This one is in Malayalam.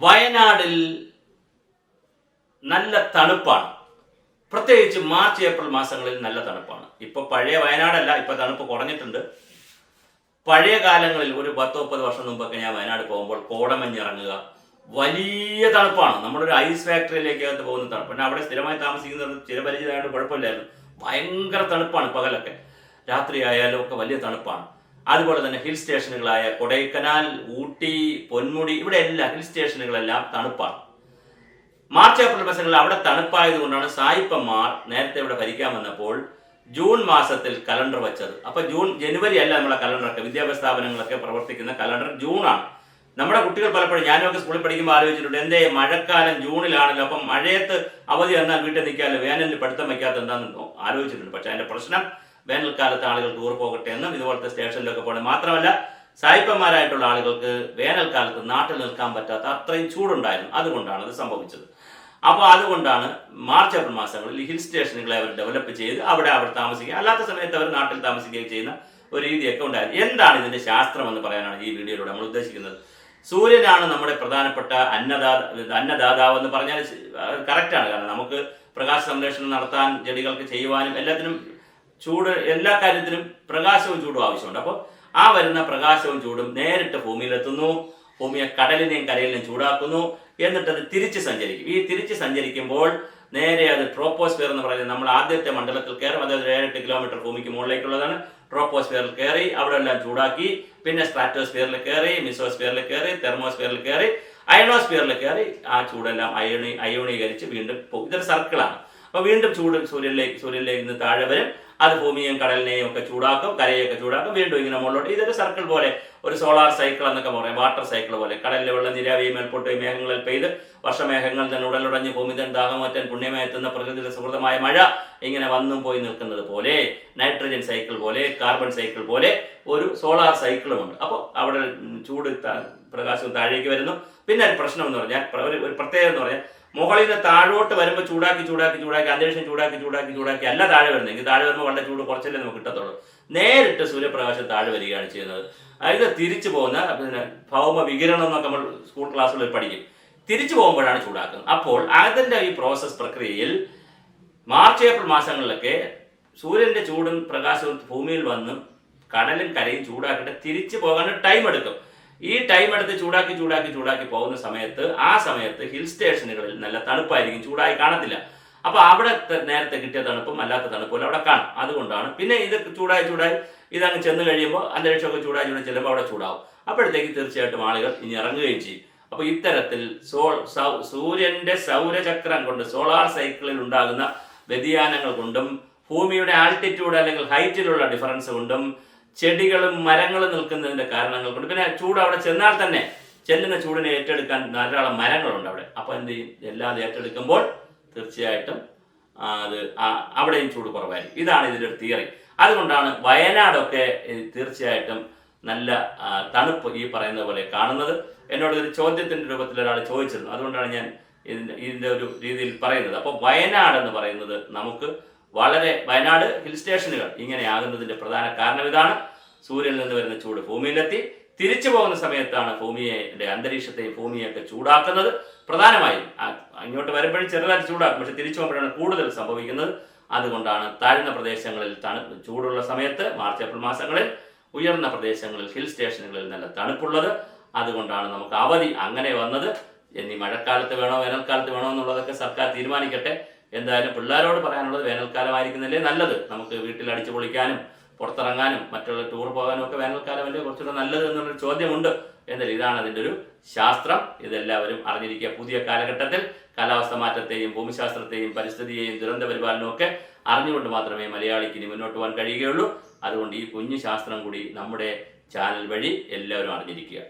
വയനാടിൽ നല്ല തണുപ്പാണ്. പ്രത്യേകിച്ച് മാർച്ച് ഏപ്രിൽ മാസങ്ങളിൽ നല്ല തണുപ്പാണ്. ഇപ്പോൾ പഴയ വയനാടല്ല, ഇപ്പോൾ തണുപ്പ് കുറഞ്ഞിട്ടുണ്ട്. പഴയ കാലങ്ങളിൽ ഒരു 10-30 വർഷം മുമ്പൊക്കെ ഞാൻ വയനാട് പോകുമ്പോൾ കോടമഞ്ഞിറങ്ങുക, വലിയ തണുപ്പാണ്. നമ്മളൊരു ഐസ് ഫാക്ടറിയിലേക്കകത്ത് പോകുന്ന തണുപ്പ്. പിന്നെ അവിടെ സ്ഥിരമായി താമസിക്കുന്നത് ചിരപരിചിതമായിട്ട് കുഴപ്പമില്ലായിരുന്നു. ഭയങ്കര തണുപ്പാണ് പകലൊക്കെ, രാത്രി ആയാലും ഒക്കെ വലിയ തണുപ്പാണ്. അതുപോലെ തന്നെ ഹിൽ സ്റ്റേഷനുകളായ കൊടൈക്കനാൽ, ഊട്ടി, പൊന്മുടി, ഇവിടെ എല്ലാ ഹിൽ സ്റ്റേഷനുകളെല്ലാം തണുപ്പാണ്. മാർച്ച് ഏപ്രിൽ മാസങ്ങളിൽ അവിടെ തണുപ്പായതുകൊണ്ടാണ് സായിപ്പന്മാർ നേരത്തെ ഇവിടെ ഭരിക്കാൻ വന്നപ്പോൾ ജൂൺ മാസത്തിൽ കലണ്ടർ വെച്ചത്. അപ്പൊ ജനുവരി അല്ല നമ്മളെ കലണ്ടറൊക്കെ, വിദ്യാഭ്യാസ സ്ഥാപനങ്ങളൊക്കെ പ്രവർത്തിക്കുന്ന കലണ്ടർ ജൂണാണ്. നമ്മുടെ കുട്ടികൾ പലപ്പോഴും, ഞാനൊക്കെ സ്കൂളിൽ പഠിക്കുമ്പോൾ ആലോചിച്ചിട്ടുണ്ട്, എന്തേ മഴക്കാലം ജൂണിലാണല്ലോ, അപ്പം മഴയത്ത് അവധി വന്നാൽ വീട്ടിൽ നിൽക്കാമല്ലോ, വേനലിൽ പഠിത്തം വയ്ക്കാത്ത എന്താണെന്ന് ആലോചിച്ചിട്ടുണ്ട്. പക്ഷെ അതിന്റെ പ്രശ്നം വേനൽക്കാലത്ത് ആളുകൾ ടൂർ പോകട്ടെ എന്നും ഇതുപോലത്തെ സ്റ്റേഷനിലൊക്കെ പോകണം. മാത്രമല്ല സായിപ്പന്മാരായിട്ടുള്ള ആളുകൾക്ക് വേനൽക്കാലത്ത് നാട്ടിൽ നിൽക്കാൻ പറ്റാത്ത അത്രയും ചൂടുണ്ടായിരുന്നു. അതുകൊണ്ടാണ് അത് സംഭവിച്ചത്. അപ്പോൾ അതുകൊണ്ടാണ് മാർച്ച് ഏപ്രിൽ മാസങ്ങളിൽ ഹിൽ സ്റ്റേഷനുകളെ അവർ ഡെവലപ്പ് ചെയ്ത് അവിടെ താമസിക്കുക, അല്ലാത്ത സമയത്ത് അവർ നാട്ടിൽ താമസിക്കുകയും ചെയ്യുന്ന ഒരു രീതിയൊക്കെ ഉണ്ടായിരുന്നു. എന്താണ് ഇതിന്റെ ശാസ്ത്രം എന്ന് പറയാനാണ് ഈ വീഡിയോയിലൂടെ നമ്മൾ ഉദ്ദേശിക്കുന്നത്. സൂര്യനാണ് നമ്മുടെ പ്രധാനപ്പെട്ട അന്നദാതാവ് എന്ന് പറഞ്ഞാൽ കറക്റ്റാണ്. കാരണം നമുക്ക് പ്രകാശ സംരക്ഷണം നടത്താൻ, ചെടികൾക്ക് ചെയ്യുവാനും എല്ലാത്തിനും ചൂട്, എല്ലാ കാര്യത്തിനും പ്രകാശവും ചൂടും ആവശ്യമുണ്ട്. അപ്പോൾ ആ വരുന്ന പ്രകാശവും ചൂടും നേരിട്ട് ഭൂമിയിലെത്തുന്നു, ഭൂമിയെ കടലിനെയും കരയിലെയും ചൂടാക്കുന്നു, എന്നിട്ട് അത് തിരിച്ച് സഞ്ചരിക്കും. ഈ തിരിച്ച് സഞ്ചരിക്കുമ്പോൾ നേരെ അത് ട്രോപ്പോസ്ഫിയർ എന്ന് പറയുന്നത് നമ്മൾ ആദ്യത്തെ മണ്ഡലത്തിൽ കയറും. അതായത് 7-8 കിലോമീറ്റർ ഭൂമിക്ക് മുകളിലേക്കുള്ളതാണ്. ട്രോപ്പോസ്ഫിയറിൽ കയറി അവിടെ എല്ലാം ചൂടാക്കി, പിന്നെ സ്ട്രാറ്റോസ്ഫിയറിൽ കയറി, മിസോസ്ഫിയറിൽ കയറി, തെർമോസ്ഫിയറിൽ കയറി, അയണോസ്ഫിയറിൽ കയറി ആ ചൂടെല്ലാം അയോണീകരിച്ച് വീണ്ടും പോകും. ഇതൊരു സർക്കിളാണ്. അപ്പോൾ വീണ്ടും ചൂട് സൂര്യനിലേക്ക് നിന്ന് താഴെ വരും. അത് ഭൂമിയെയും കടലിനെയും ഒക്കെ ചൂടാക്കും, കരയൊക്കെ ചൂടാക്കും, വീണ്ടും ഇങ്ങനെ മുകളിലോട്ട്. ഇതൊരു സർക്കിൾ പോലെ, ഒരു സോളാർ സൈക്കിൾ എന്നൊക്കെ പറയാം, വാട്ടർ സൈക്കിൾ പോലെ. കടലിലെ വെള്ളം നിരാവിയും മേൽപോട്ടും മേഘങ്ങളിൽ പെയ്ത് വർഷമേഘങ്ങൾ തന്നെ ഉടലുടഞ്ഞ് ഭൂമി തന്നെ ദാഹമറ്റാൻ പുണ്യമായെത്തുന്ന പ്രകൃതിയുടെ സുഹൃതമായ മഴ ഇങ്ങനെ വന്നും പോയി നിൽക്കുന്നത് പോലെ, നൈട്രജൻ സൈക്കിൾ പോലെ, കാർബൺ സൈക്കിൾ പോലെ ഒരു സോളാർ സൈക്കിളുമുണ്ട്. അപ്പോൾ അവിടെ ചൂട് പ്രകാശവും താഴേക്ക് വരുന്നു. പിന്നെ ഒരു പ്രശ്നം എന്ന് പറഞ്ഞാൽ, ഒരു പ്രത്യേകത എന്ന് പറഞ്ഞാൽ, മുകളിൽ നിന്ന് താഴോട്ട് വരുമ്പോൾ ചൂടാക്കി അന്തരീക്ഷം ചൂടാക്കി അല്ല താഴെ വരുന്നെങ്കിൽ, താഴെ വരുമ്പോൾ വളരെ ചൂട് കുറച്ചല്ലേ നമുക്ക് കിട്ടത്തുള്ളൂ. നേരിട്ട് സൂര്യപ്രകാശം താഴെ വരികയാണ് ചെയ്യുന്നത്. ഇത് തിരിച്ചു പോകുന്ന പിന്നെ ഭൗമ വികിരണം എന്നൊക്കെ നമ്മൾ സ്കൂൾ ക്ലാസ്സുകളിൽ പഠിക്കും. തിരിച്ചു പോകുമ്പോഴാണ് ചൂടാക്കുന്നത്. അപ്പോൾ അതിൻ്റെ ഈ പ്രോസസ് പ്രക്രിയയിൽ മാർച്ച് ഏപ്രിൽ മാസങ്ങളിലൊക്കെ സൂര്യന്റെ ചൂടും പ്രകാശവും ഭൂമിയിൽ വന്ന് കടലും കരയും ചൂടാക്കിയിട്ട് തിരിച്ചു പോകാൻ ടൈം എടുക്കും. ഈ ടൈം എടുത്ത് ചൂടാക്കി പോകുന്ന സമയത്ത്, ആ സമയത്ത് ഹിൽ സ്റ്റേഷനുകളിൽ നല്ല തണുപ്പായിരിക്കും, ചൂടായി കാണത്തില്ല. അപ്പൊ അവിടെ നേരത്തെ കിട്ടിയ തണുപ്പും അല്ലാത്ത തണുപ്പും അവിടെ കാണും. അതുകൊണ്ടാണ് പിന്നെ ഇത് ചൂടായി ഇതങ്ങ് ചെന്ന് കഴിയുമ്പോൾ അന്തരീക്ഷമൊക്കെ ചൂടായി ചെല്ലുമ്പോൾ അവിടെ ചൂടാവും. അപ്പോഴത്തേക്ക് തീർച്ചയായിട്ടും ആളുകൾ ഇനി ഇറങ്ങുകയും ചെയ്യും. അപ്പൊ ഇത്തരത്തിൽ സൂര്യന്റെ സൗരചക്രം കൊണ്ട്, സോളാർ സൈക്കിളിൽ ഉണ്ടാകുന്ന വ്യതിയാനങ്ങൾ കൊണ്ടും, ഭൂമിയുടെ ആൾട്ടിറ്റ്യൂഡ് അല്ലെങ്കിൽ ഹൈറ്റിലുള്ള ഡിഫറൻസ് കൊണ്ടും, ചെടികളും മരങ്ങളും നിൽക്കുന്നതിന്റെ കാരണങ്ങൾ കൊണ്ട്, പിന്നെ ചൂട് അവിടെ ചെന്നാൽ തന്നെ ചെല്ലുന്ന ചൂടിനെ ഏറ്റെടുക്കാൻ ധാരാളം മരങ്ങളുണ്ട് അവിടെ. അപ്പൊ എന്ത് ചെയ്യും? എല്ലാം ഏറ്റെടുക്കുമ്പോൾ തീർച്ചയായിട്ടും അത് അവിടെയും ചൂട് കുറവായിരിക്കും. ഇതാണ് ഇതിൻ്റെ ഒരു തിയറി. അതുകൊണ്ടാണ് വയനാടൊക്കെ തീർച്ചയായിട്ടും നല്ല തണുപ്പ് ഈ പറയുന്ന പോലെ കാണുന്നത്. എന്നോട് ഒരു ചോദ്യത്തിന്റെ രൂപത്തിൽ ഒരാൾ ചോദിച്ചിരുന്നു. അതുകൊണ്ടാണ് ഞാൻ ഇതിന്റെ ഒരു രീതിയിൽ പറയുന്നത്. അപ്പോൾ വയനാട് എന്ന് പറയുന്നത് നമുക്ക് വയനാട് ഹിൽ സ്റ്റേഷനുകൾ ഇങ്ങനെയാകുന്നതിന്റെ പ്രധാന കാരണം ഇതാണ്. സൂര്യനിൽ നിന്ന് വരുന്ന ചൂട് ഭൂമിയിലെത്തി തിരിച്ചു പോകുന്ന സമയത്താണ് ഭൂമിയുടെ അന്തരീക്ഷത്തെയും ഭൂമിയൊക്കെ ചൂടാക്കുന്നത്. പ്രധാനമായും അങ്ങോട്ട് വരുമ്പോഴും ചെറുതായിട്ട് ചൂടാക്കും, പക്ഷെ തിരിച്ചു പോകുമ്പോഴാണ് കൂടുതൽ സംഭവിക്കുന്നത്. അതുകൊണ്ടാണ് താഴ്ന്ന പ്രദേശങ്ങളിൽ ചൂടുള്ള സമയത്ത് മാർച്ച് ഏപ്രിൽ മാസങ്ങളിൽ, ഉയർന്ന പ്രദേശങ്ങളിൽ ഹിൽ സ്റ്റേഷനുകളിൽ നല്ല തണുപ്പുള്ളത്. അതുകൊണ്ടാണ് നമുക്ക് അവധി അങ്ങനെ വന്നത്. ഇനി മഴക്കാലത്ത് വേണോ വേനൽക്കാലത്ത് വേണോ എന്നുള്ളതൊക്കെ സർക്കാർ തീരുമാനിക്കട്ടെ. എന്തായാലും പിള്ളേരോട് പറയാനുള്ളത്, വേനൽക്കാലമായിരിക്കുന്നല്ലേ നല്ലത്. നമുക്ക് വീട്ടിൽ അടിച്ചു പൊളിക്കാനും പുറത്തിറങ്ങാനും മറ്റുള്ള ടൂർ പോകാനും ഒക്കെ വേനൽക്കാലമല്ലേ കുറച്ചുകൂടെ നല്ലത് എന്നുള്ളൊരു ചോദ്യമുണ്ട്. എന്നാൽ ഇതാണ് അതിൻ്റെ ഒരു ശാസ്ത്രം. ഇതെല്ലാവരും അറിഞ്ഞിരിക്കുക. പുതിയ കാലഘട്ടത്തിൽ കാലാവസ്ഥ മാറ്റത്തെയും ഭൂമിശാസ്ത്രത്തെയും പരിസ്ഥിതിയെയും ദുരന്ത പരിപാലനവും ഒക്കെ അറിഞ്ഞുകൊണ്ട് മാത്രമേ മലയാളിക്ക് ഇനി മുന്നോട്ട് പോകാൻ കഴിയുകയുള്ളൂ. അതുകൊണ്ട് ഈ കുഞ്ഞു ശാസ്ത്രം കൂടി നമ്മുടെ ചാനൽ വഴി എല്ലാവരും അറിഞ്ഞിരിക്കുക.